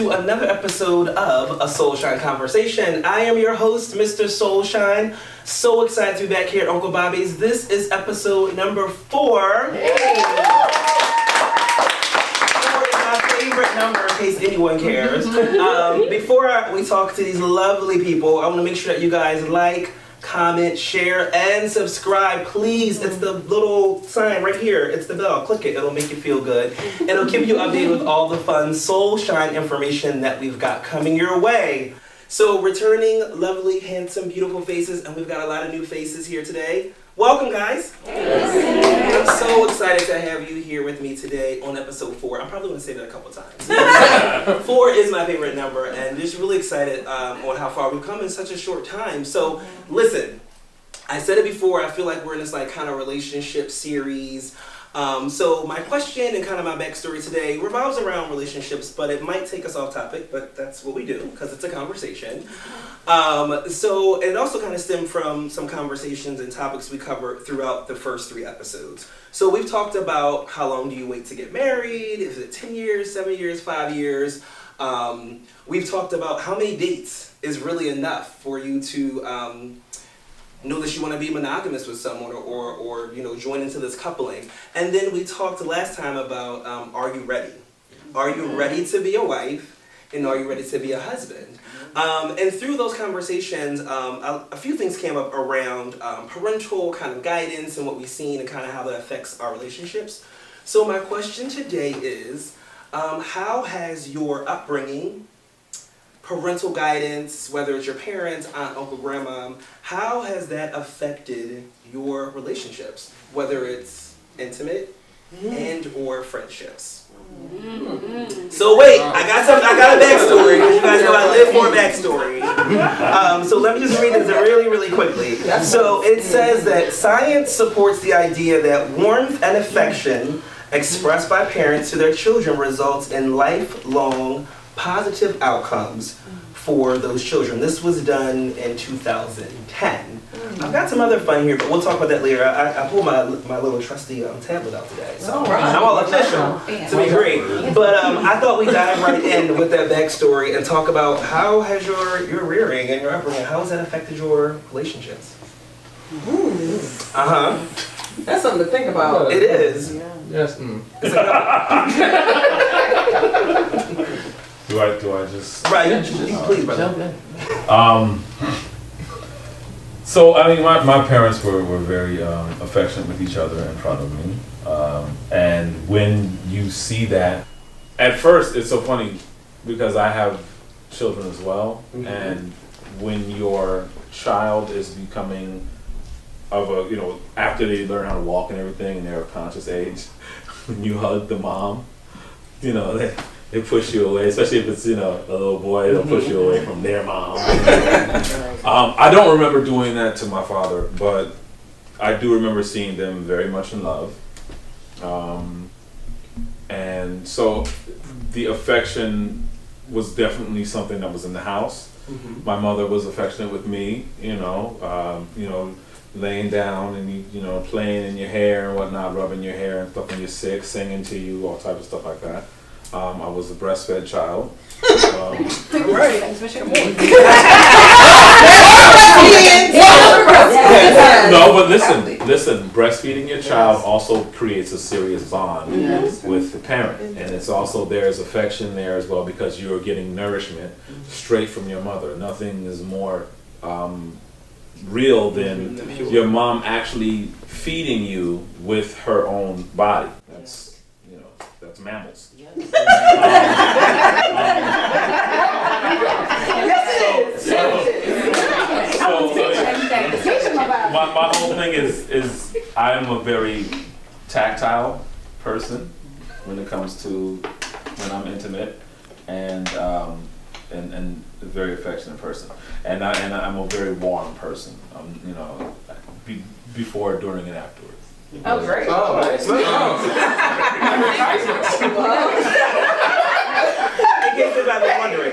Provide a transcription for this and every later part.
to another episode of a Soulshine Conversation. I am your host, Mr. Soulshine. So excited to be back here at Uncle Bobby's. This is episode number 4. Hey. 4 is my favorite number in case anyone cares. Before we talk to these lovely people, I want to make sure that you guys like, comment, share, and subscribe, please. It's the little sign right here. It's the bell. Click it. It'll make you feel good. It'll keep you updated with all the fun Soulshine information that we've got coming your way. So returning lovely, handsome, beautiful faces, and we've got a lot of new faces here today. Welcome, guys. I'm so excited to have you here with me today on episode 4. I'm probably going to say that a couple times. 4 is my favorite number, and just really excited on how far we've come in such a short time. So, listen, I said it before, I feel like we're in this kind of relationship series. So my question and kind of my backstory today revolves around relationships, but it might take us off topic, but that's what we do because it's a conversation. So it also kind of stemmed from some conversations and topics we covered throughout the first 3 episodes. So we've talked about how long do you wait to get married? Is it 10 years, 7 years, 5 years? We've talked about how many dates is really enough for you to know that you want to be monogamous with someone or join into this coupling. And then we talked last time about are you ready? Are you ready to be a wife? And are you ready to be a husband? And through those conversations, a few things came up around parental kind of guidance and what we've seen and kind of how that affects our relationships. So my question today is, how has your upbringing, parental guidance, whether it's your parents, aunt, uncle, grandma, how has that affected your relationships, whether it's intimate and or friendships? So wait, I got a backstory. You guys know I live for a backstory. So let me just read this really, really quickly. So it says that science supports the idea that warmth and affection expressed by parents to their children results in lifelong positive outcomes for those children. This was done in 2010. I've got some other fun here, but we'll talk about that later. I pulled my little trusty tablet out today, so I'm all official to be great. But I thought we'd dive right in with that backstory and talk about how has your rearing and your upbringing, how has that affected your relationships? That's something to think about. It is. Yeah. Yes. Do I just... Right, please, brother. So, I mean, my parents were very affectionate with each other in front of me. And when you see that, at first it's so funny because I have children as well. Mm-hmm. And when your child is becoming of a, after they learn how to walk and everything and they're of conscious age, when you hug the mom, they push you away, especially if it's, a little boy, they'll push you away from their mom. I don't remember doing that to my father, but I do remember seeing them very much in love. And so the affection was definitely something that was in the house. Mm-hmm. My mother was affectionate with me, laying down and playing in your hair and whatnot, rubbing your hair and stuff when you're sick, singing to you, all types of stuff like that. I was a breastfed child. Right. No, but listen. Breastfeeding your child also creates a serious bond with the parent, and it's also there's affection there as well because you're getting nourishment straight from your mother. Nothing is more real than your mom actually feeding you with her own body. That's mammals. My whole thing is I'm a very tactile person when it comes to when I'm intimate and a very affectionate person, and I'm a very warm person. Before, during, and afterwards. Oh, great. Oh, nice. In case anybody's wondering.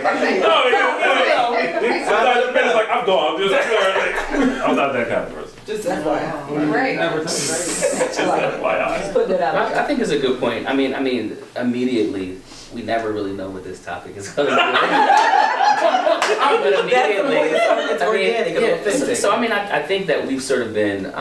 Sometimes the is like, I'm gone. I'm not that kind of person. Just FYI. Right. FYI. Put that out. I think it's a good point. I mean, immediately we never really know what this topic is going to be. But immediately, It's organic and authentic. so I mean, I think that we've sort of been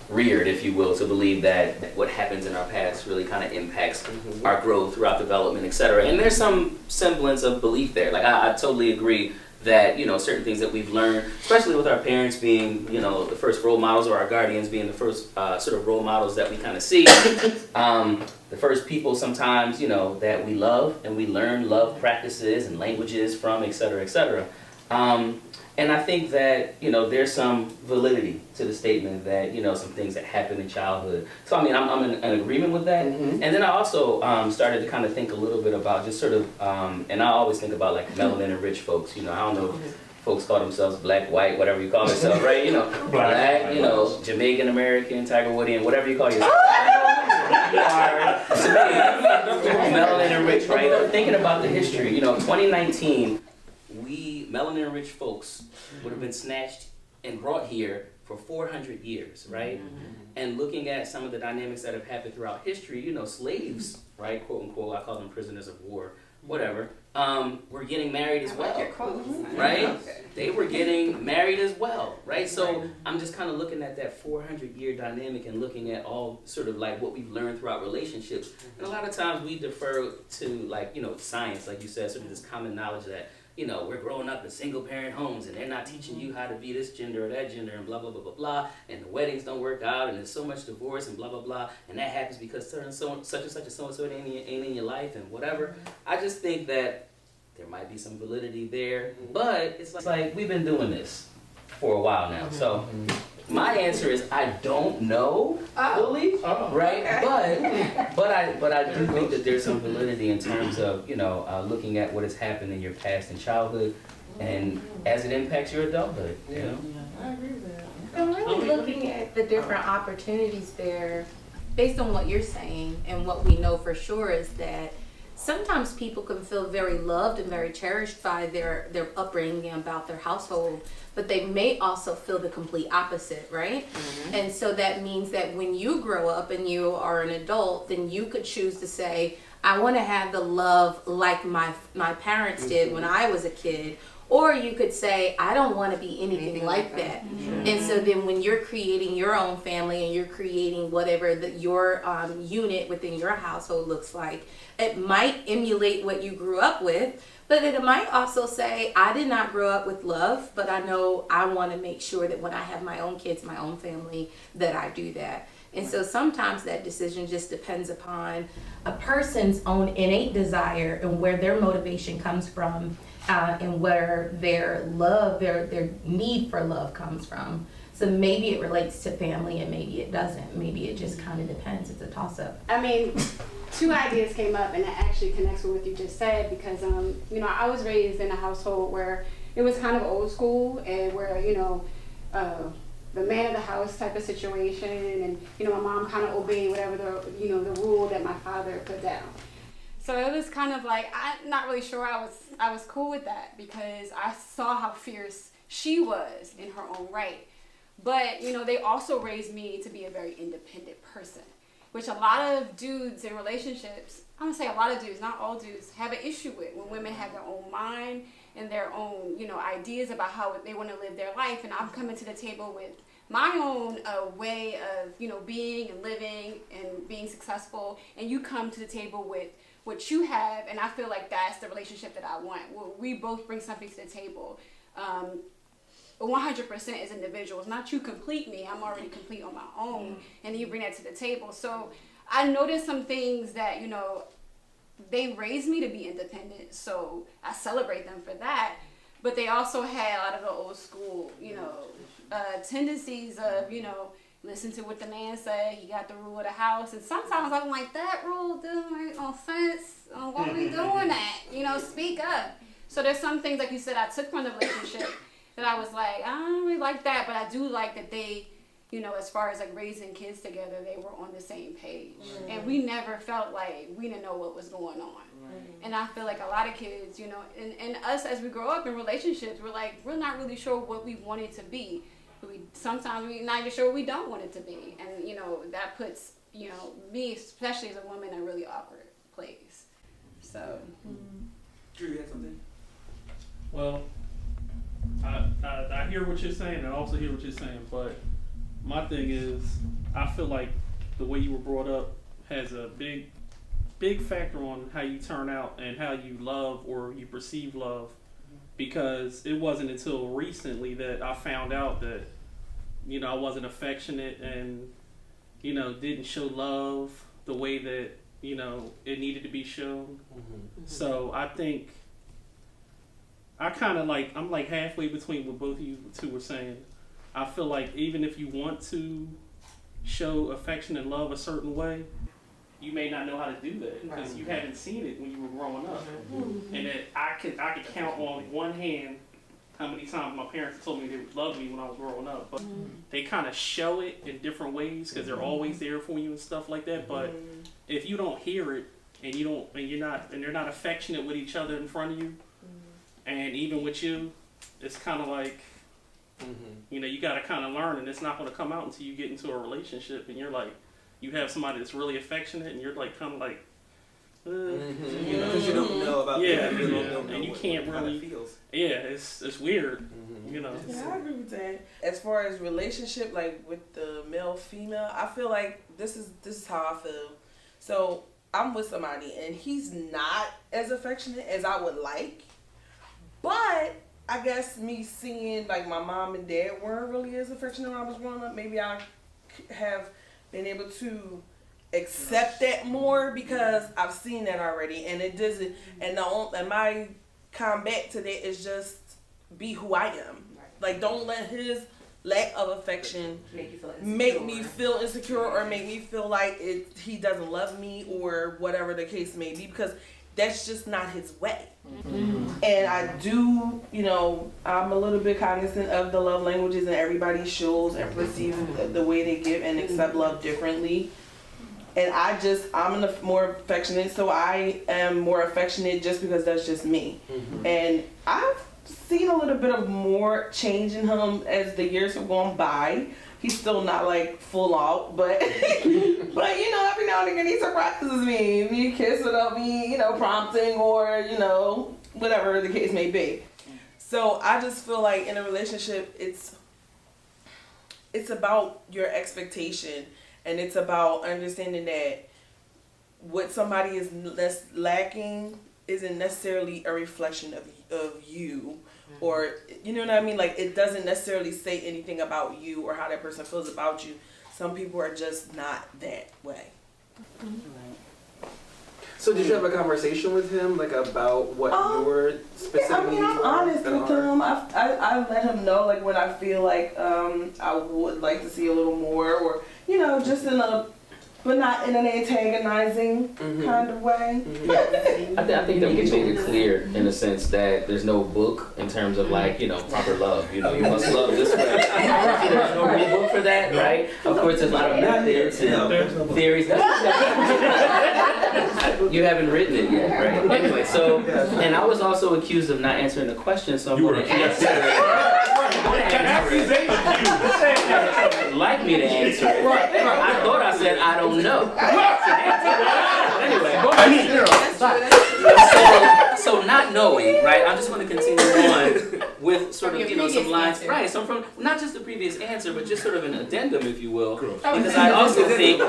reared, if you will, to believe that what happens in our past really kind of impacts our growth throughout development, etc. And there's some semblance of belief there. Like I totally agree that, you know, certain things that we've learned, especially with our parents being, you know, the first role models, or our guardians being the first sort of role models that we kind of see, the first people sometimes, you know, that we love and we learn love practices and languages from, etc., etc. And I think that, you know, there's some validity to the statement that, you know, some things that happen in childhood. So, I mean, I'm in agreement with that. And then I also started to kind of think a little bit about just sort of, and I always think about like melanin-rich folks. You know, I don't know if folks call themselves black, white, whatever you call yourself, right? You know, black, you know, Jamaican American, Tiger Woodian, whatever you call yourself. Melanin-rich, right? I'm thinking about the history. You know, 2019. We melanin-rich folks would have been snatched and brought here for 400 years, right? And looking at some of the dynamics that have happened throughout history, you know, slaves, right, quote unquote, I call them prisoners of war, whatever, were getting married as well, right? They were getting married as well, right? So I'm just kind of looking at that 400-year dynamic and looking at all sort of like what we've learned throughout relationships. And a lot of times we defer to, like, you know, science, like you said, sort of this common knowledge that, you know, we're growing up in single-parent homes and they're not teaching you how to be this gender or that gender and blah, blah, blah, blah, blah, and the weddings don't work out and there's so much divorce and blah, blah, blah, and that happens because such and such and so-and-so ain't in your life and whatever. I just think that there might be some validity there, but it's like we've been doing this for a while now. So my answer is I don't know fully, right? But I do think that there's some validity in terms of, you know, looking at what has happened in your past and childhood, and as it impacts your adulthood. You know, I agree with that. I'm really looking at the different opportunities there, based on what you're saying, and what we know for sure is that sometimes people can feel very loved and very cherished by their upbringing and about their household, but they may also feel the complete opposite, right? And so that means that when you grow up and you are an adult, then you could choose to say, I want to have the love like my parents did when I was a kid. Or you could say, I don't want to be anything like that. And so then when you're creating your own family and you're creating whatever your unit within your household looks like, it might emulate what you grew up with, but it might also say, I did not grow up with love, but I know I want to make sure that when I have my own kids, my own family, that I do that. And so sometimes that decision just depends upon a person's own innate desire and where their motivation comes from, and where their love, their need for love comes from. So maybe it relates to family and maybe it doesn't. Maybe it just kind of depends. It's a toss-up. I mean, two ideas came up and that actually connects with what you just said because, you know, I was raised in a household where it was kind of old school and where, you know, the man of the house type of situation and, you know, my mom kind of obeyed whatever the rule that my father put down. So it was kind of like, I'm not really sure I was cool with that because I saw how fierce she was in her own right. But, you know, they also raised me to be a very independent person, which a lot of dudes in relationships, I'm gonna say a lot of dudes, not all dudes, have an issue with when women have their own mind and their own, you know, ideas about how they want to live their life. And I'm coming to the table with my own way of, you know, being and living and being successful. And you come to the table with what you have, and I feel like that's the relationship that I want. We both bring something to the table. 100% as individuals, not you complete me, I'm already complete on my own, and then you bring that to the table. So I noticed some things that, you know, they raised me to be independent, so I celebrate them for that, but they also had a lot of the old school, you know, tendencies of, you know, listen to what the man said, he got the rule of the house, and sometimes I'm like, that rule doesn't make no sense, why are we doing that? You know, speak up. So there's some things, like you said, I took from the relationship that I was like, I don't really like that, but I do like that they, you know, as far as like raising kids together, they were on the same page. And we never felt like we didn't know what was going on. And I feel like a lot of kids, you know, and us as we grow up in relationships, we're not really sure what we want it to be. Sometimes we're not even sure what we don't want it to be. And, you know, that puts, you know, me, especially as a woman, in a really awkward place. So. Drew, you had something? Well, I hear what you're saying, and I also hear what you're saying, but my thing is, I feel like the way you were brought up has a big factor on how you turn out and how you love or you perceive love, because it wasn't until recently that I found out that, you know, I wasn't affectionate and, you know, didn't show love the way that, you know, it needed to be shown. So I think I kind of like, I'm like halfway between what both of you two were saying. I feel like even if you want to show affection and love a certain way, you may not know how to do that because you haven't seen it when you were growing up. And that I could count on one hand how many times my parents told me they would love me when I was growing up, but they kind of show it in different ways because they're always there for you and stuff like that. But if you don't hear it and they're not affectionate with each other in front of you, and even with you, it's kind of like, you know, you got to kind of learn, and it's not going to come out until you get into a relationship and you're like, you have somebody that's really affectionate and you're like kind of like, you know, Because you don't know about them. You don't know and you what, can't how really it feels. Yeah, it's weird, you know. Yeah, I agree with that. As far as relationship, like with the male female, I feel like this is how I feel. So I'm with somebody and he's not as affectionate as I would like, but I guess me seeing like my mom and dad weren't really as affectionate when I was growing up, maybe I have been able to accept that more because I've seen that already, and it doesn't. And my comeback to that is just be who I am. Like, don't let his lack of affection make me feel insecure or make me feel like he doesn't love me or whatever the case may be, because that's just not his way. And I do, you know, I'm a little bit cognizant of the love languages, and everybody shows and perceives the way they give and accept love differently. And I'm more affectionate, so I am more affectionate just because that's just me. And I've seen a little bit of more change in him as the years have gone by. He's still not like full out, but but you know, every now and again he surprises me. He kisses without me, you know, prompting, or you know, whatever the case may be. So I just feel like in a relationship, it's about your expectation, and it's about understanding that what somebody is less lacking isn't necessarily a reflection of you. Or, you know what I mean? Like, it doesn't necessarily say anything about you or how that person feels about you. Some people are just not that way. So did you have a conversation with him, like, about what your specific I mean, I'm honest with him. I let him know, like, when I feel like I would like to see a little more, or, you know, just but not in an antagonizing kind of way. I think that we made it clear in the sense that there's no book in terms of like, you know, proper love. You know, you must love this way. There's no rule book for that, right? Of course, there's a lot of methods and theories. You haven't written it yet, right? Anyway, so, and I was also accused of not answering the question, so I'm going to answer it. Like me to answer it. I thought I said I don't know. Anyway, so not knowing, right? I'm just going to continue on with sort of, you know, some lines, right? So from not just the previous answer, but just sort of an addendum, if you will, because I also think,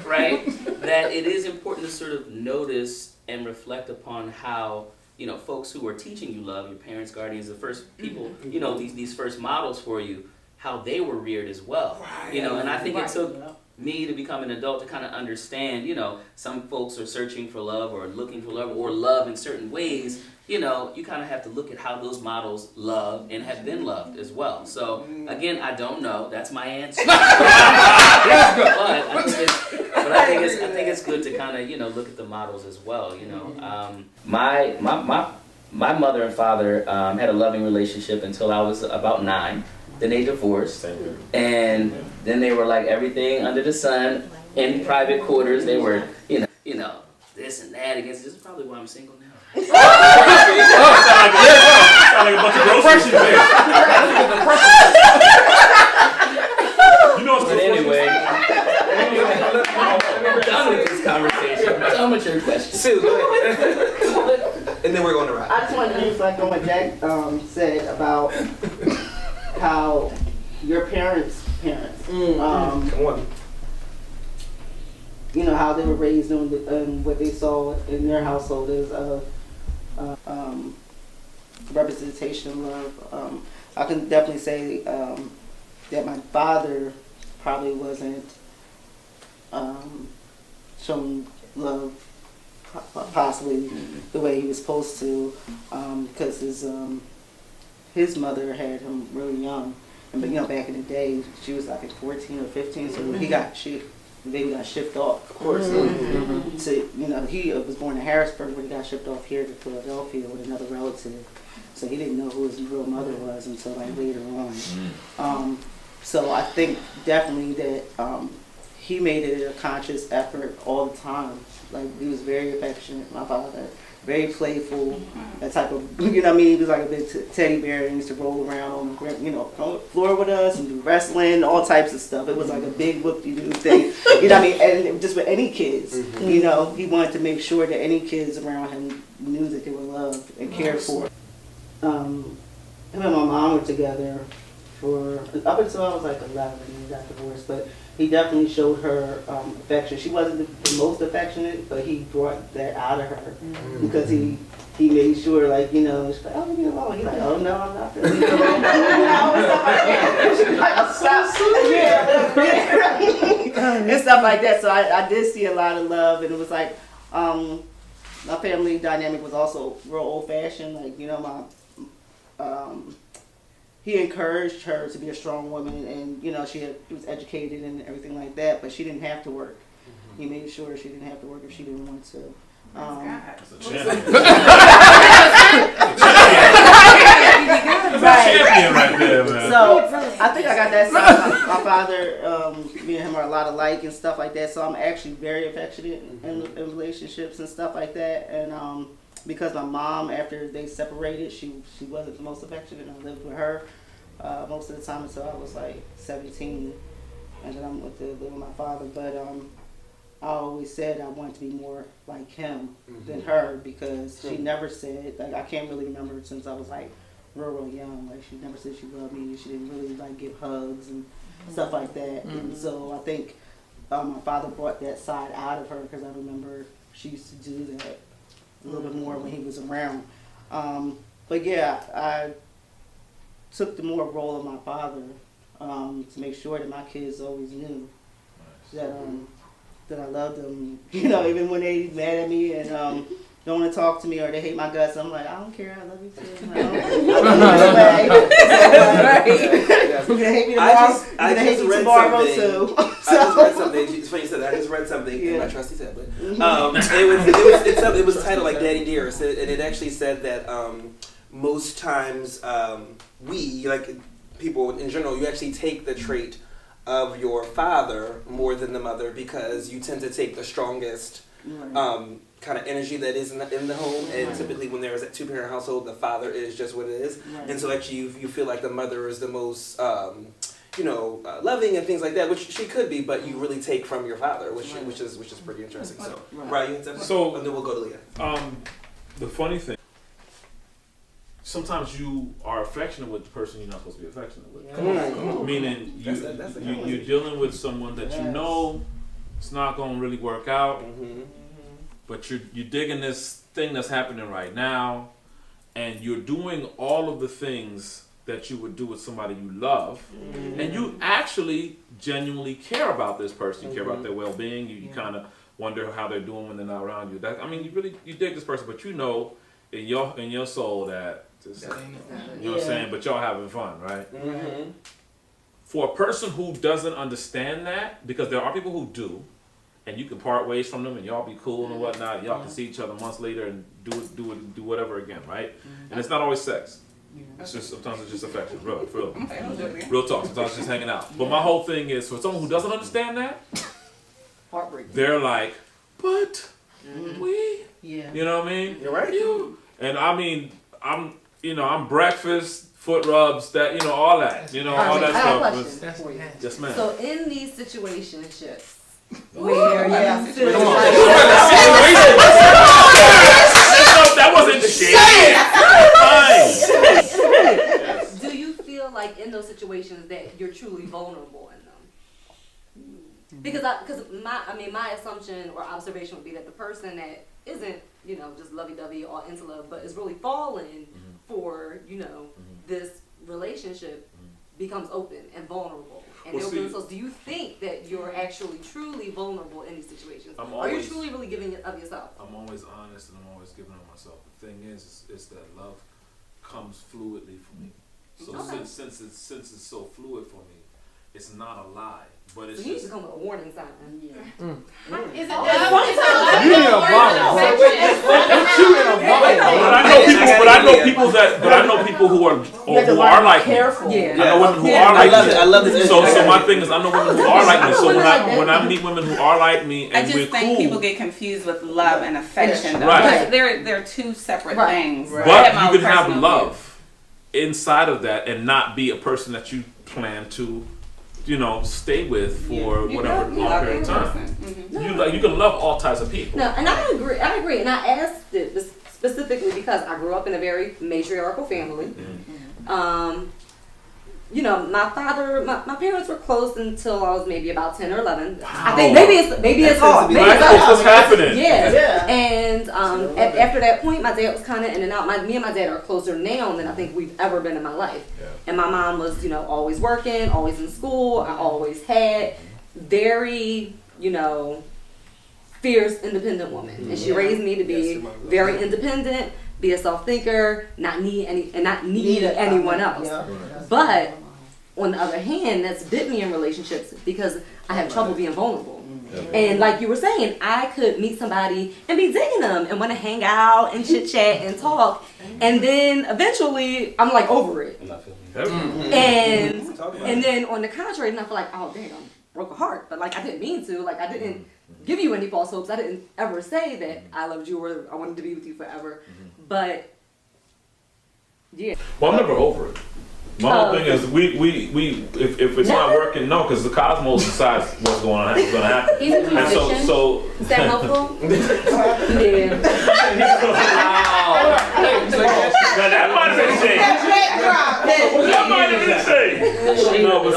right, that it is important to sort of notice and reflect upon how, you know, folks who are teaching you love, your parents, guardians, the first people, you know, these first models for you, how they were reared as well. You know, and I think it took me to become an adult to kind of understand, you know, some folks are searching for love or looking for love or love in certain ways. You know, you kind of have to look at how those models love and have been loved as well. So, again, I don't know. That's my answer. But I think it's good to kind of, you know, look at the models as well, you know. My mother and father had a loving relationship until I was about 9. Then they divorced. And then they were like everything under the sun in private quarters. They were, you know, this and that against. This is probably why I'm single now. Sound like a bunch of groceries. You know, But anyway. I'm done with this conversation. I'm done with your questions. Sue, go ahead. And then we're going to wrap. I just wanted to reflect on what Jack said about how your parents, Come on. you know, how they were raised and what they saw in their household is representation of love. I can definitely say that my father probably wasn't showing love possibly the way he was supposed to, because his mother had him really young. But you know, back in the day, she was like at 14 or 15, so the baby got shipped off. Of course. So you know, he was born in Harrisburg, but he got shipped off here to Philadelphia with another relative. So he didn't know who his real mother was until like later on. So I think definitely that he made it a conscious effort all the time. Like, he was very affectionate, my father, very playful, that type of, you know what I mean? He was like a big teddy bear and used to roll around on the, you know, on the floor with us and do wrestling, all types of stuff. It was like a big whoop-de-doo thing, you know what I mean? And just with any kids, you know, he wanted to make sure that any kids around him knew that they were loved and cared for. Him and my mom were together for, up until I was like 11 and we got divorced, but he definitely showed her affection. She wasn't the most affectionate, but he brought that out of her because he made sure, like, you know, she's like, oh, leave me alone. He's like, oh, no, I'm not going to leave you alone. You know, and stuff like that. She'd be like, oh, stop. And stuff like that. So I did see a lot of love, and it was like, my family dynamic was also real old-fashioned. Like, you know, he encouraged her to be a strong woman, and you know, she was educated and everything like that, but she didn't have to work. He made sure she didn't have to work if she didn't want to. That's a champion. Right. Champion right there, man. So I think I got that side. My father, me and him are a lot alike and stuff like that. So I'm actually very affectionate in relationships and stuff like that. And because my mom, after they separated, she wasn't the most affectionate. I lived with her most of the time until I was like 17, and then I went to live with my father. But I always said I wanted to be more like him than her, because she never said, like, I can't really remember since I was like real young. Like, she never said she loved me. She didn't really like give hugs and stuff like that. And so I think my father brought that side out of her, because I remember she used to do that a little bit more when he was around. But yeah, I took the more role of my father to make sure that my kids always knew that I loved them. You know, even when they mad at me and don't want to talk to me or they hate my guts, I'm like, I don't care, I love you too. I love you anyway. You're gonna hate me tomorrow. You're gonna hate me tomorrow too. I just read something. It's funny you said that. I just read something in my trusty tablet. It was titled like Daddy Dearest, and it actually said that most times we, like people in general, you actually take the trait of your father more than the mother, because you tend to take the strongest kind of energy that is in the home, and typically when there is a two-parent household, the father is just what it is, and so actually you feel like the mother is the most loving and things like that, which she could be, but you really take from your father, which is pretty interesting. So, right, you had something? So, and then we'll go to Leah. The funny thing, sometimes you are affectionate with the person you're not supposed to be affectionate with. Meaning you're dealing with someone that you know it's not going to really work out, but you're digging this thing that's happening right now, and you're doing all of the things that you would do with somebody you love, and you actually genuinely care about this person. You care about their well-being. You kind of wonder how they're doing when they're not around you. You dig this person, but you know in your soul that you know what I'm saying. But y'all having fun, right? For a person who doesn't understand that, because there are people who do, and you can part ways from them, and y'all be cool and whatnot. And y'all can see each other months later and do whatever again, right? And it's not always sex. It's just sometimes it's just affection, real talk. Sometimes it's just hanging out. But my whole thing is, for someone who doesn't understand that, they're like, but you know what I mean? You're right. And I mean, I'm breakfast, foot rubs, that all that, all that stuff. Question for you. Yes, ma'am. So in these situationships, Where you feel That wasn't shit. Do you feel like in those situations that you're truly vulnerable in them? Because my assumption or observation would be that the person that isn't, just lovey-dovey or into love, but is really falling for, this relationship becomes open and vulnerable. And so do you think that you're actually truly vulnerable in these situations? Are you truly really giving it of yourself? I'm always honest and I'm always giving of myself. The thing is that love comes fluidly for me. So since it's so fluid for me, it's not a lie. But it's so you need to come with a warning sign. Yeah. Is it You need a bottle, bro. You in a bottle. But I know people who are like me. Careful. I know women who are like me. I love this. So my thing is, I know women who are like me. So when I meet women who are like me and I just we're think cool, people get confused with love and affection, though, Right. because they're two separate things. but I have my you can own have personal love inside of that and not be a person that you plan to, stay with for whatever long period of time. You can love all types of people. No, and I agree, and I asked it specifically because I grew up in a very matriarchal family. My parents were close until I was maybe about 10 or 11. Wow. I think maybe it's hard. Maybe it's hard. What's happening? Yeah. And after that point, my dad was kind of in and out. Me and my dad are closer now than I think we've ever been in my life. Yeah. And my mom was, always working, always in school. I always had very, fierce, independent woman. And she raised me to be very independent, be a self-thinker, not need anyone else. But on the other hand, that's bit me in relationships because I have trouble being vulnerable. And like you were saying, I could meet somebody and be digging them and want to hang out and chit chat and talk, and then eventually I'm like over it. And then on the contrary, then I feel like, oh damn, broke a heart, but like I didn't mean to, like I didn't give you any false hopes. I didn't ever say that I loved you or I wanted to be with you forever. But yeah. Well, I'm never over it. My whole thing is if it's not working, no, because the cosmos decides what's going to happen. He's a musician. So is that helpful? Yeah. Now that might have been shade. That might have been shade. No, but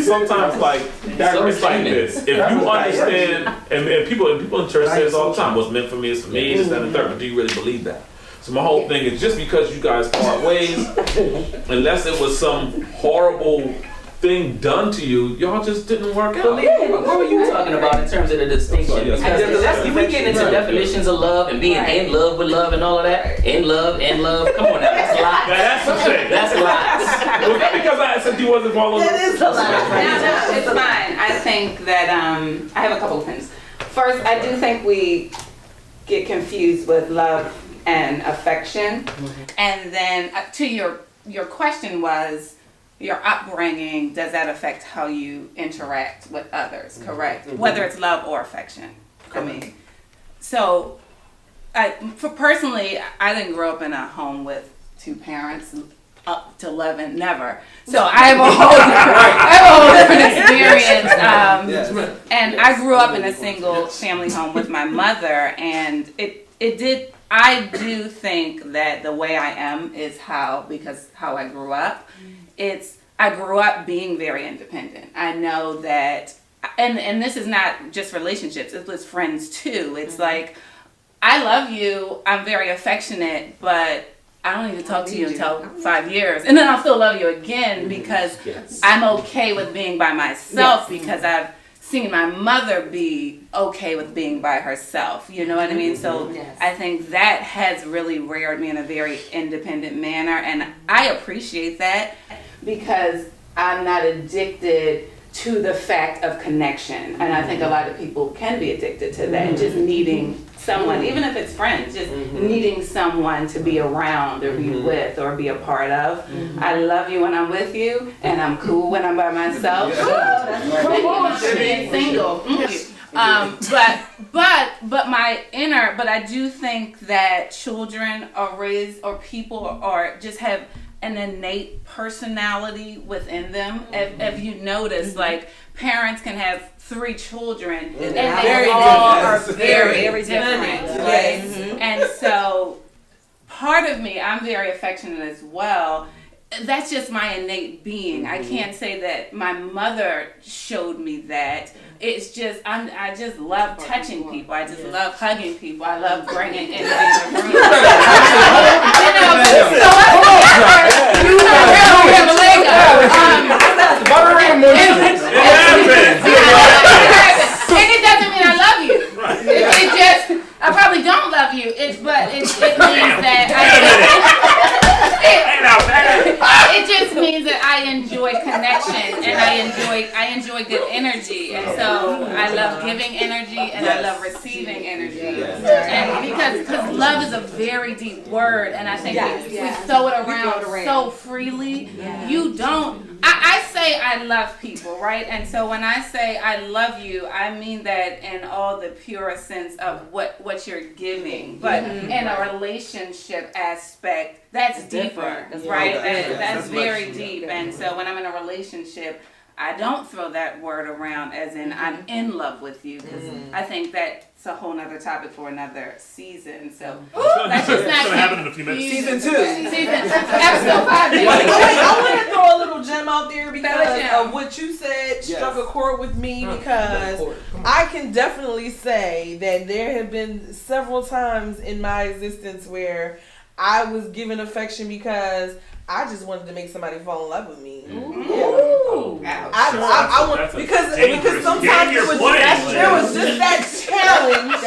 sometimes like it's like this. If you understand, and people in church say this all the time, what's meant for me is for me, this, that, and the third. But do you really believe that? So my whole thing is just because you guys part ways, unless it was some horrible thing done to you, y'all just didn't work out. What were you talking about in terms of the distinction? Because we get into definitions of love and being in love with love and all of that. In love. Come on now, that's a lot. That's the thing. That's a lot. Was that because I said you wasn't following? No, it's fine. I think that I have a couple of things. First, I do think we get confused with love and affection. And then to your question was your upbringing, does that affect how you interact with others? Correct. Whether it's love or affection. I mean, so personally, I didn't grow up in a home with two parents up to 11, never. So I have a whole different experience. And I grew up in a single family home with my mother, and I do think that the way I am is because how I grew up. I grew up being very independent. I know that, and this is not just relationships, it's with friends too. It's like, I love you, I'm very affectionate, but I don't need to talk to you until 5 years. And then I'll still love you again because I'm okay with being by myself because I've seen my mother be okay with being by herself. You know what I mean? So I think that has really reared me in a very independent manner. And I appreciate that because I'm not addicted to the fact of connection. And I think a lot of people can be addicted to that, just needing someone, even if it's friends, just needing someone to be around or be with or be a part of. I love you when I'm with you, and I'm cool when I'm by myself. Being single. But I do think that children are raised, or people are just have an innate personality within them. If you notice, like parents can have 3 children, And and very they all are different. very, Very different, different. right? Yes. And so, part of me, I'm very affectionate as well. That's just my innate being. I can't say that my mother showed me that. It's just I just love touching people. I just love hugging people. I love bringing energy in the room. And it doesn't mean I love you. It just I probably don't love you. But it means that it just means that I enjoy connection and I enjoy good energy, and so I love giving energy and I love receiving energy, and because love is a very deep word, and I think we throw it around so freely. You don't. I say I love people, right? And so when I say I love you, I mean that in all the purest sense of what you're giving, but in a relationship aspect, that's deeper, right? That's very deep. And so when I'm in a relationship, I don't throw that word around as in I'm in love with you, because I think that's a whole nother topic for another season. So that's just not gonna happen in a few minutes. Season 2. Episode 5. I want to throw a little gem out there because of what you said struck a chord with me, because I can definitely say that there have been several times in my existence where I was given affection because I just wanted to make somebody fall in love with me. I want because sometimes there was just that challenge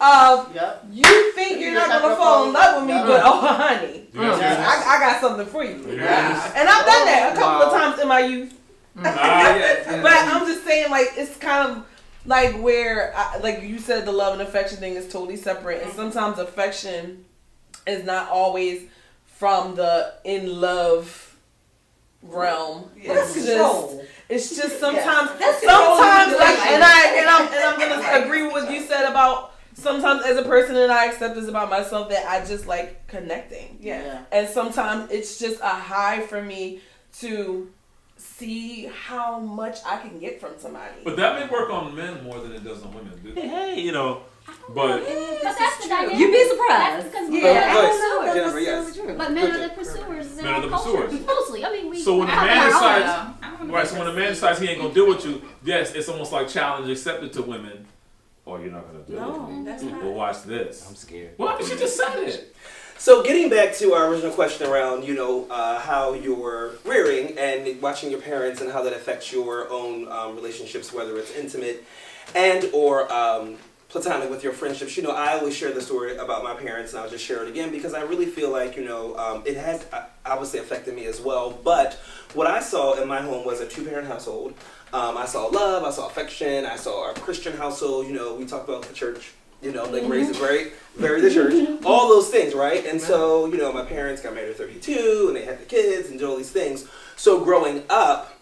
of you think you're not gonna fall in love with me, but oh honey, I got something for you. And I've done that a couple of times in my youth. But I'm just saying, like, it's kind of like where, like you said, the love and affection thing is totally separate, and sometimes affection is not always from the in love realm. It's just sometimes like, and I'm gonna agree with what you said about sometimes as a person, and I accept this about myself, that I just like connecting. And sometimes it's just a high for me to see how much I can get from somebody. But that may work on men more than it does on women. Hey, you know. But that's the dynamic. You'd be surprised. That's because But men are the pursuers. Men are the pursuers. Mostly. I mean, we. So when a man decides he ain't gonna deal with you, yes, it's almost like challenge accepted to women. Or you're not gonna deal with me. That's not. Well, watch this. I'm scared. Well, she just said it. So getting back to our original question around, how you're rearing and watching your parents and how that affects your own relationships, whether it's intimate and or platonic with your friendships. I always share the story about my parents, and I'll just share it again because I really feel like, it has obviously affected me as well. But what I saw in my home was a 2-parent household. I saw love, I saw affection, I saw our Christian household. We talked about the church. Like raised very the church, all those things, right? And so, my parents got married at 32, and they had the kids, and did all these things. So growing up,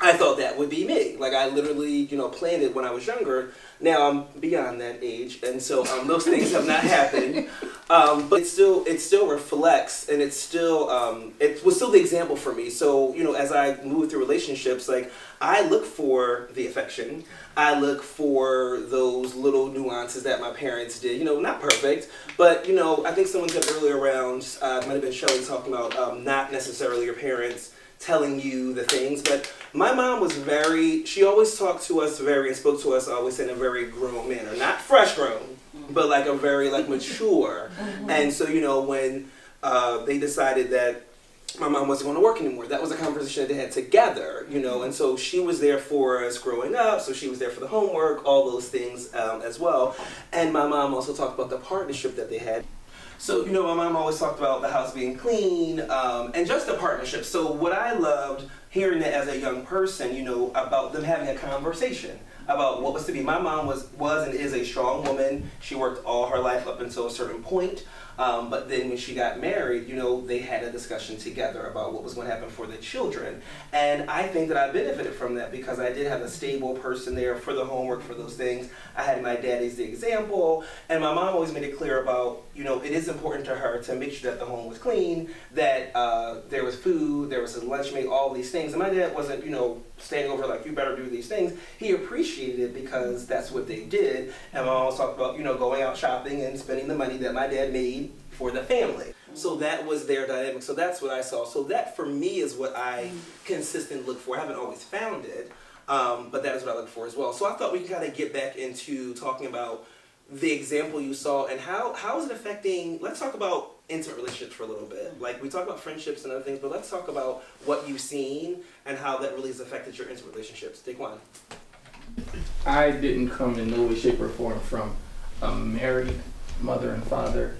I thought that would be me. Like, I literally, planned it when I was younger. Now I'm beyond that age, and so those things have not happened. But it still reflects, and it was still the example for me. So, as I move through relationships, like, I look for the affection. I look for those little nuances that my parents did. Not perfect, but, I think someone said earlier around, might have been Shelley talking about not necessarily your parents telling you the things, but my mom was she always talked to us and spoke to us always in a very grown manner. Not fresh grown, but like a very mature. And so, when they decided that my mom wasn't going to work anymore, that was a conversation that they had together, and so she was there for us growing up, so she was there for the homework, all those things as well. And my mom also talked about the partnership that they had. So, my mom always talked about the house being clean, and just the partnership. So what I loved hearing that as a young person, about them having a conversation about what was to be. My mom was and is a strong woman. She worked all her life up until a certain point. But then when she got married, they had a discussion together about what was going to happen for the children. And I think that I benefited from that because I did have a stable person there for the homework, for those things. I had my dad as the example. And my mom always made it clear about, it is important to her to make sure that the home was clean, that there was food, there was a lunch mate, all these things. And my dad wasn't, standing over like, you better do these things. He appreciated it because that's what they did. And my mom talked about, going out shopping and spending the money that my dad made for the family. So that was their dynamic. So that's what I saw. So that for me is what I consistently look for. I haven't always found it, but that is what I look for as well. So I thought we could kind of get back into talking about the example you saw and how is it affecting, let's talk about intimate relationships for a little bit. Like we talk about friendships and other things, but let's talk about what you've seen and how that really has affected your intimate relationships. Daquan. I didn't come in no way, shape, or form from a married mother and father.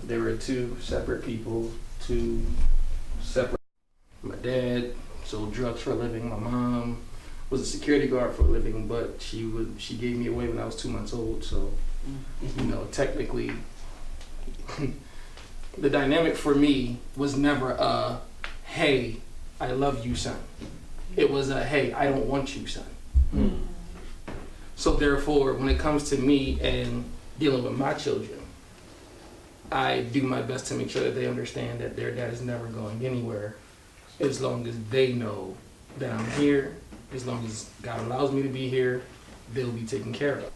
There were two separate people, two separate. My dad sold drugs for a living. My mom was a security guard for a living, but she gave me away when I was 2 months old. So, technically, the dynamic for me was never a, hey, I love you, son. It was a, hey, I don't want you, son. So therefore, when it comes to me and dealing with my children, I do my best to make sure that they understand that their dad is never going anywhere as long as they know that I'm here. As long as God allows me to be here, they'll be taken care of.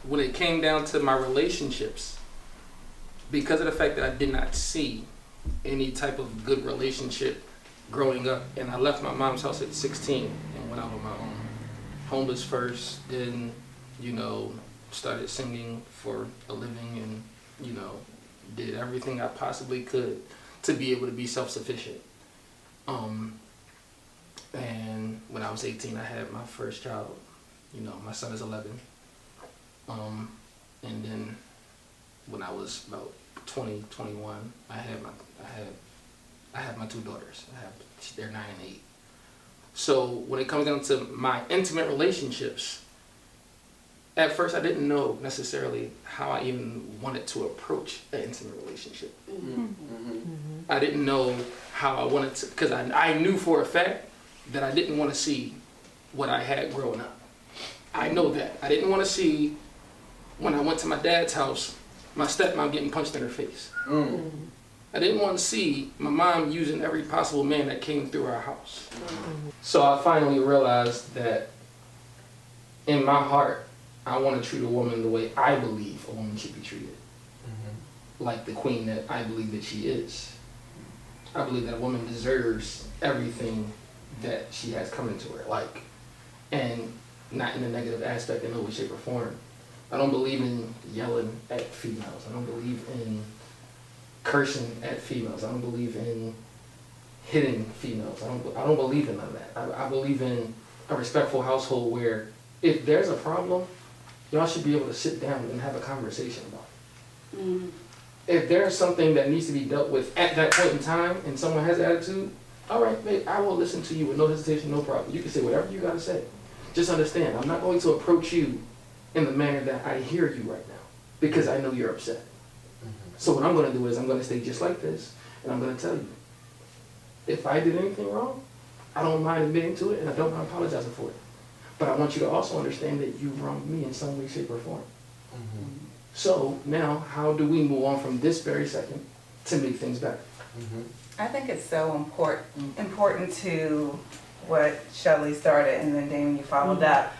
When it came down to my relationships, because of the fact that I did not see any type of good relationship growing up, and I left my mom's house at 16 and went out on my own. Homeless first, then, started singing for a living and, did everything I possibly could to be able to be self-sufficient. And when I was 18, I had my first child. My son is 11. And then when I was about 20, 21, I had my two daughters. They're 9 and 8. So when it comes down to my intimate relationships, at first I didn't know necessarily how I even wanted to approach an intimate relationship. I didn't know how I wanted to, because I knew for a fact that I didn't want to see what I had growing up. I know that. I didn't want to see, when I went to my dad's house, my stepmom getting punched in her face. I didn't want to see my mom using every possible man that came through our house. So I finally realized that in my heart, I want to treat a woman the way I believe a woman should be treated. Like the queen that I believe that she is. I believe that a woman deserves everything that she has come into her, and not in a negative aspect in no way, shape, or form. I don't believe in yelling at females. I don't believe in cursing at females. I don't believe in hitting females. I don't believe in none of that. I believe in a respectful household where if there's a problem, y'all should be able to sit down and have a conversation about it. If there's something that needs to be dealt with at that point in time and someone has attitude, all right, babe, I will listen to you with no hesitation, no problem. You can say whatever you gotta say. Just understand, I'm not going to approach you in the manner that I hear you right now because I know you're upset. So what I'm gonna do is I'm gonna stay just like this and I'm gonna tell you, if I did anything wrong, I don't mind admitting to it and I don't mind apologizing for it. But I want you to also understand that you wronged me in some way, shape, or form. So now, how do we move on from this very second to make things better? I think it's so important to what Shelley started and then Damon, you followed up.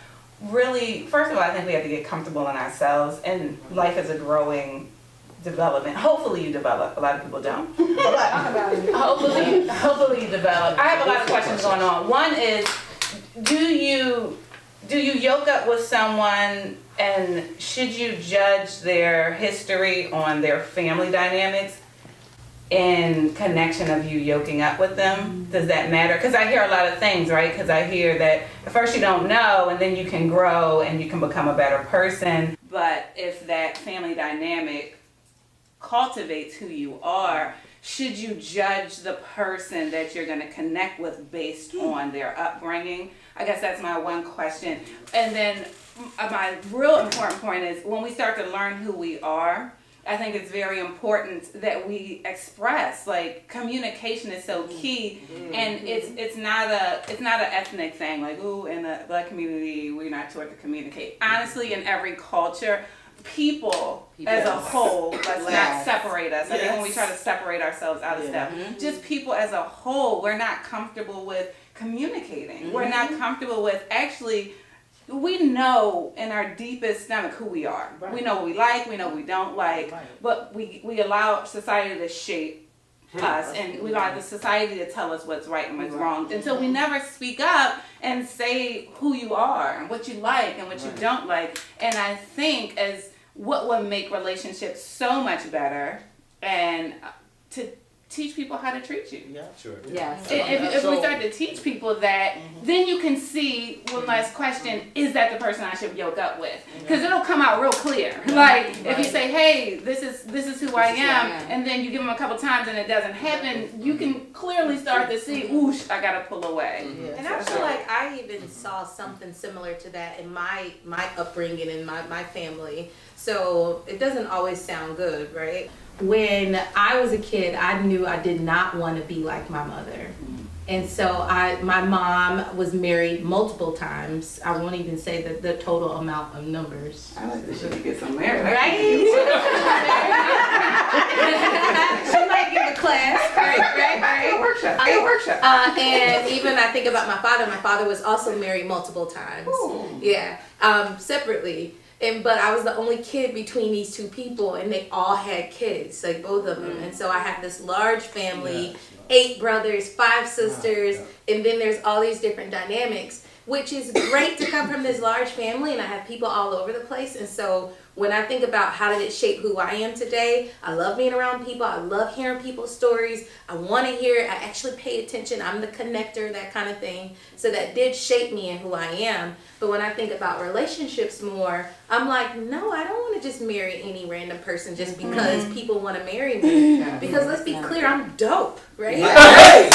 Really, first of all, I think we have to get comfortable in ourselves, and life is a growing development. Hopefully you develop. A lot of people don't. But hopefully you develop. I have a lot of questions going on. One is, do you yoke up with someone and should you judge their history on their family dynamics in connection of you yoking up with them? Does that matter? Because I hear a lot of things, right? Because I hear that at first you don't know and then you can grow and you can become a better person. But if that family dynamic cultivates who you are, should you judge the person that you're going to connect with based on their upbringing? I guess that's my one question. And then my real important point is when we start to learn who we are, I think it's very important that we express, communication is so key, and it's not an ethnic thing, in the Black community we're not taught to communicate. Honestly, in every culture, people as a whole, let's not separate us. I think when we try to separate ourselves out of stuff, just people as a whole, we're not comfortable with communicating. We're not comfortable with actually. We know in our deepest stomach who we are. Right. We know what we like, we know what we don't like, but we allow society to shape us, and we allow the society to tell us what's right and what's wrong. Until we never speak up and say who you are and what you like and what you don't like. And I think as what would make relationships so much better and to teach people how to treat you. Yeah. Sure. Yes. If we start to teach people that, then you can see one last question, is that the person I should yoke up with? Because it'll come out real clear. Like, if you say, hey, this is who I am, and then you give them a couple times and it doesn't happen, you can clearly start to see, oosh, I gotta pull away. And I feel like I even saw something similar to that in my upbringing and my family. So it doesn't always sound good, right? When I was a kid, I knew I did not want to be like my mother. And so my mom was married multiple times. I won't even say the total amount of numbers. I like that she could get some married. Right? She might give a class. Right. A workshop. And even I think about my father. My father was also married multiple times. Ooh. Yeah, separately. But I was the only kid between these two people, and they all had kids, like both of them. And so I had this large family, 8 brothers, 5 sisters, and then there's all these different dynamics, which is great to come from this large family, and I have people all over the place. And so when I think about how did it shape who I am today, I love being around people. I love hearing people's stories. I want to hear it. I actually pay attention. I'm the connector, that kind of thing. So that did shape me and who I am. But when I think about relationships more, I'm like, no, I don't want to just marry any random person just because people want to marry me. Because let's be clear, I'm dope, right? And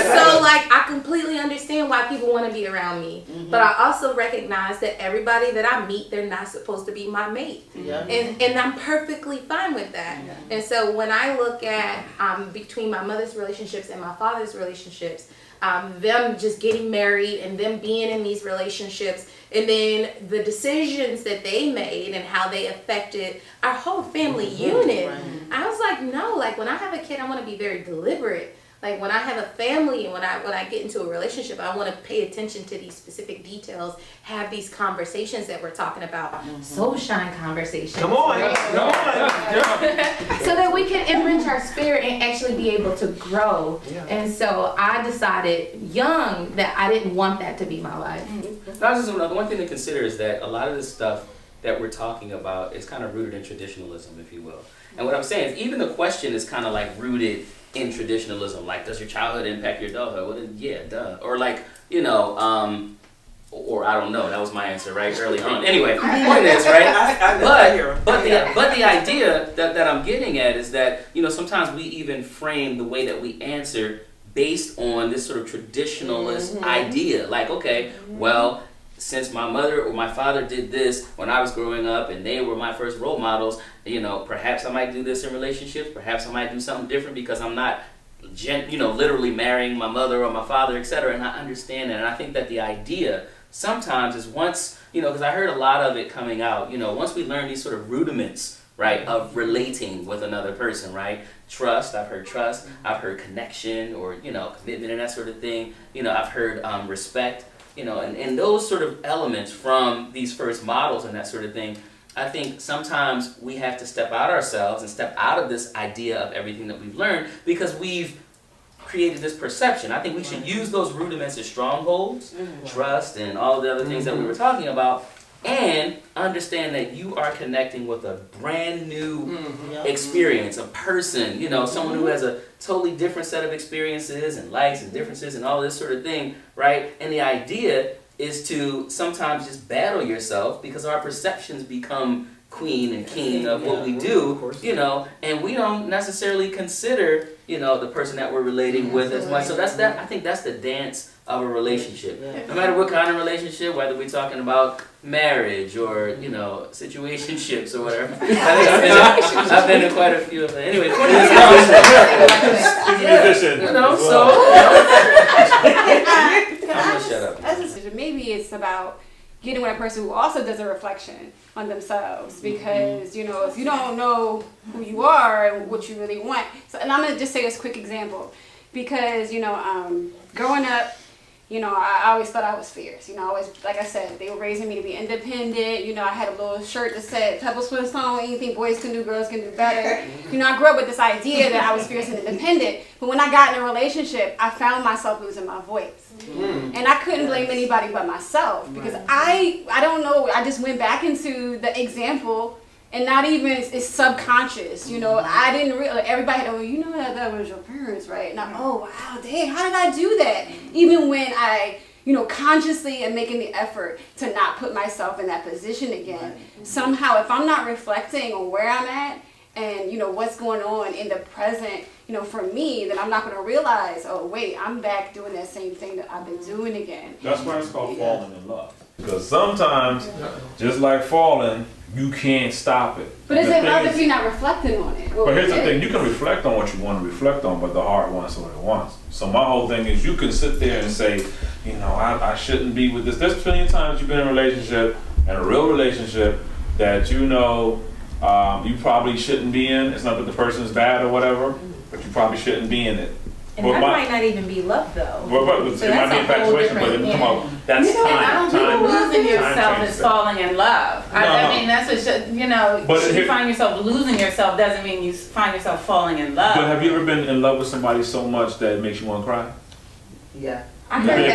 so like I completely understand why people want to be around me. But I also recognize that everybody that I meet, they're not supposed to be my mate. And I'm perfectly fine with that. And so when I look at between my mother's relationships and my father's relationships, them just getting married and them being in these relationships, and then the decisions that they made and how they affected our whole family unit. I was like, no, like when I have a kid, I want to be very deliberate. Like when I have a family and when I get into a relationship, I want to pay attention to these specific details, have these conversations that we're talking about, Soulshine Conversation. Come on. So that we can enrich our spirit and actually be able to grow. And so I decided young that I didn't want that to be my life. The one thing to consider is that a lot of this stuff that we're talking about is kind of rooted in traditionalism, if you will. And what I'm saying is even the question is kind of like rooted in traditionalism. Like, does your childhood impact your adulthood? Well, yeah, duh. Or like, you know, or I don't know. That was my answer, right, early on. Anyway, point is, right? But the idea that I'm getting at is that, you know, sometimes we even frame the way that we answer based on this sort of traditionalist idea. Like, okay, well, since my mother or my father did this when I was growing up and they were my first role models, you know, perhaps I might do this in relationships, perhaps I might do something different because I'm not, literally marrying my mother or my father, etc. And I understand that. And I think that the idea sometimes is once, because I heard a lot of it coming out, once we learn these sort of rudiments, right, of relating with another person, right? Trust, I've heard connection or, commitment and that sort of thing. I've heard respect. And those sort of elements from these first models and that sort of thing, I think sometimes we have to step out ourselves and step out of this idea of everything that we've learned because we've created this perception. I think we should use those rudiments as strongholds, trust, and all the other things that we were talking about, and understand that you are connecting with a brand new experience, a person, someone who has a totally different set of experiences and likes and differences and all this sort of thing, right? And the idea is to sometimes just battle yourself because our perceptions become queen and king of what we do, and we don't necessarily consider, the person that we're relating with as much. So I think that's the dance of a relationship. No matter what kind of relationship, whether we're talking about marriage or, situationships or whatever. I've been in quite a few of them. Anyway, I'm gonna shut up. Maybe it's about getting with a person who also does a reflection on themselves, because if you don't know who you are and what you really want. So, and I'm gonna just say this quick example. because, growing up, I always thought I was fierce. Always, like I said, they were raising me to be independent. I had a little shirt that said Pebble Swiss on, anything boys can do, girls can do better. I grew up with this idea that I was fierce and independent. But when I got in a relationship, I found myself losing my voice. And I couldn't blame anybody but myself, because I don't know, I just went back into the example. And not even, it's subconscious, I didn't realize, everybody had, that was your parents, right? And oh, wow, dang, how did I do that? Even when I, consciously am making the effort to not put myself in that position again. Somehow, if I'm not reflecting on where I'm at and, what's going on in the present, for me, then I'm not going to realize, oh, wait, I'm back doing that same thing that I've been doing again. That's why it's called falling in love. Because sometimes, just like falling, you can't stop it. But is it love if you're not reflecting on it? But here's the thing, you can reflect on what you want to reflect on, but the heart wants what it wants. So my whole thing is, you can sit there and say, I shouldn't be with this. There's plenty of times you've been in a relationship, and a real relationship, that you probably shouldn't be in. It's not that the person is bad or whatever, but you probably shouldn't be in it. And that might not even be love, though. But So it might be infatuation, but that's time. I don't think losing yourself time is falling in love. I mean, that's what But you find yourself losing yourself doesn't mean you find yourself falling in love. But have you ever been in love with somebody so much that it makes you want to cry? Yeah. I'm not talking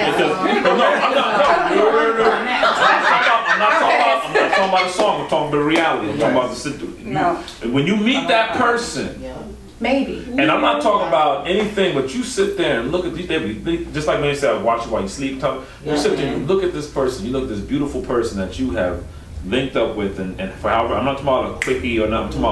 about a song. I'm talking about reality. I'm talking about the situation. No. When you meet that person, maybe. and I'm not talking about anything, but you sit there and look at these. Just like when you said, watch you while you sleep. You sit there and you look at this person. You look at this beautiful person that you have linked up with, and for however, I'm not talking about a quickie or not. I'm talking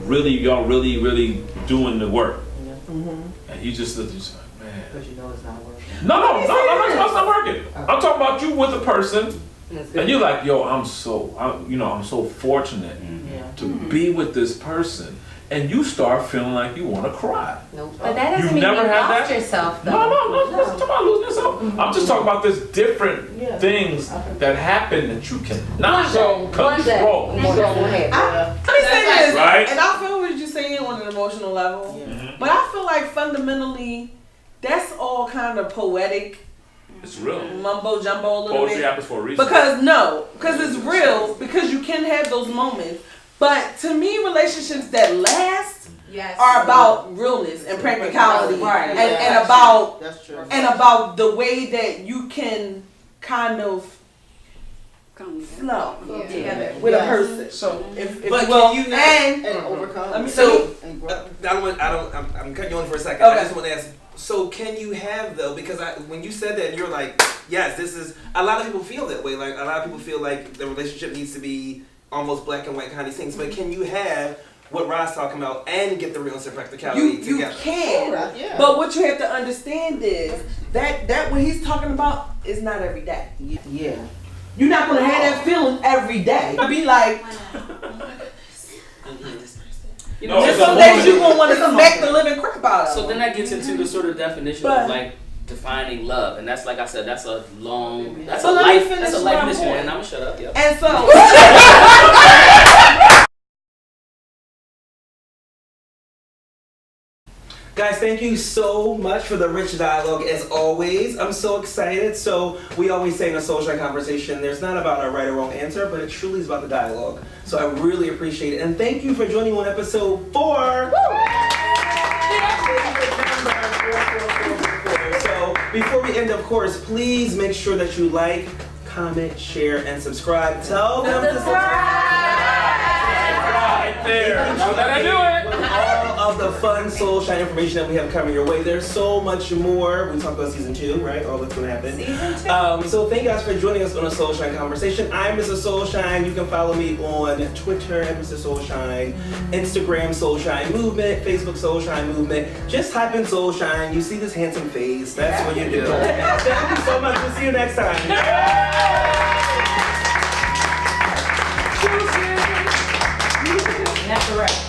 about y'all really doing the work. And you just look at you like, man. Because it's not working. No, it's not working. I'm talking about you with a person, and you're like, yo, I'm so fortunate to be with this person, and you start feeling like you want to cry. But that doesn't mean you lost yourself, though. No, I'm talking about losing yourself. I'm just talking about this different things that happen that you cannot control. Let me say this, Right? and I feel what you're saying on an emotional level, but I feel like fundamentally, that's all kind of poetic. It's real. Mumbo jumbo a little Poetry bit. happens for a reason. Because it's real, because you can have those moments. But to me, relationships that last are about realness and practicality, and about the way that you can kind of flow together with a person. So if But well, can you not and overcome? Let me I'm cutting you on for a second. Okay. I just want to ask. So can you have though? Because when you said that, you're like, yes, this is. A lot of people feel that way. Like a lot of people feel like the relationship needs to be almost black and white kind of things. But can you have what Rod's talking about and get the realness and practicality together? You can, but what you have to understand is that what he's talking about is not every day. Yeah. You're not gonna have that feeling every day. I'd be like. There's some days you're gonna want to smack the living crap out of. So then that gets into the sort of definition of like defining love, and that's like I said, that's a long, that's a life mission, and I'm gonna shut up. Yep. And so. Guys, thank you so much for the rich dialogue as always. I'm so excited. So we always say in a Soulshine Conversation, there's not about a right or wrong answer, but it truly is about the dialogue. So I really appreciate it. And thank you for joining me on episode 4. So before we end, of course, please make sure that you like, comment, share, and subscribe. Tell them to subscribe. Right there. That I do it. All of the fun Soulshine information that we have coming your way. There's so much more. We talked about season 2, right? All that's going to happen. Season 2. So thank you guys for joining us on a Soulshine Conversation. I'm Mr. Soulshine. You can follow me on Twitter at Mr. Soulshine, Instagram Soulshine Movement, Facebook Soulshine Movement. Just type in Soulshine. You see this handsome face. That's what you do. Thank you so much. We'll see you next time. That's correct.